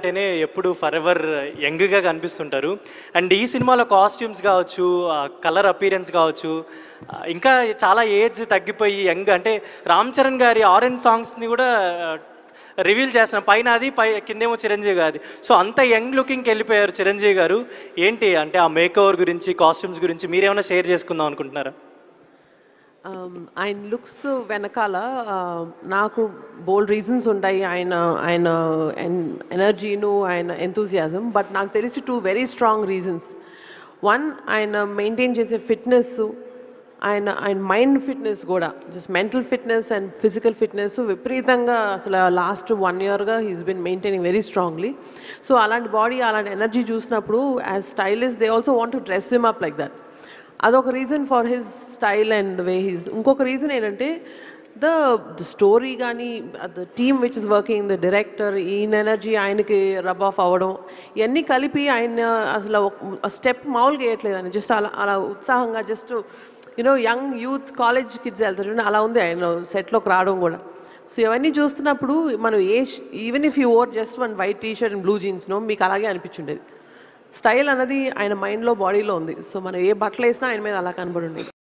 అంటేనే ఎప్పుడు ఫరెవర్ యంగ్గా కనిపిస్తుంటారు. అండ్ ఈ సినిమాలో కాస్ట్యూమ్స్ కావచ్చు, కలర్ అపీరెన్స్ కావచ్చు, ఇంకా చాలా ఏజ్ తగ్గిపోయి యంగ్ అంటే రామ్ చరణ్ గారి ఆరెంజ్ సాంగ్స్ని కూడా రివీల్ చేస్తున్నాం. పైన అది కిందేమో చిరంజీవి గారి. సో అంత యంగ్ లుకింగ్కి వెళ్ళిపోయారు చిరంజీవి గారు. ఏంటి అంటే ఆ మేక్ ఓవర్ గురించి, కాస్ట్యూమ్స్ గురించి మీరేమైనా షేర్ చేసుకుందాం అనుకుంటున్నారా? ఆయన లుక్స్ వెనకాల నాకు బోల్డ్ రీజన్స్ ఉంటాయి. ఆయన ఆయన ఎనర్జీను, ఆయన ఎంతూజియాజం. బట్ నాకు తెలిసి 2 వెరీ స్ట్రాంగ్ రీజన్స్. వన్, ఆయన మెయింటైన్ చేసే ఫిట్నెస్, ఆయన ఆయన మైండ్ ఫిట్నెస్ కూడా, just mental fitness and physical fitness విపరీతంగా అసలు లాస్ట్ 1 ఇయర్గా he's been maintaining very strongly. So అలాంటి బాడీ, అలాంటి ఎనర్జీ చూసినప్పుడు as stylist they also want to dress him up like that. అదొక reason for his style and the way he's. ఇంకొక reason ఏంటంటే the story కానీ, the team which is working, the director, ఈయన energy ఆయనకి rub of అవ్వడం, ఇవన్నీ కలిపి ఆయన అసలు స్టెప్ మామూలుగా వేయట్లేదు. ఆయన జస్ట్ అలా అలా ఉత్సాహంగా, just you know young youth college kids వెళ్తారు చూడండి, అలా ఉంది ఆయన సెట్లోకి రావడం కూడా. సో ఇవన్నీ చూస్తున్నప్పుడు మనం even if you or just 1 white T shirt and blue జీన్స్నో మీకు అలాగే అనిపించుండేది. స్టైల్ అన్నది ఆయన మైండ్లో, బాడీలో ఉంది. సో మనం ఏ బట్టలు వేసినా ఆయన మీద అలా కనబడి ఉండేది.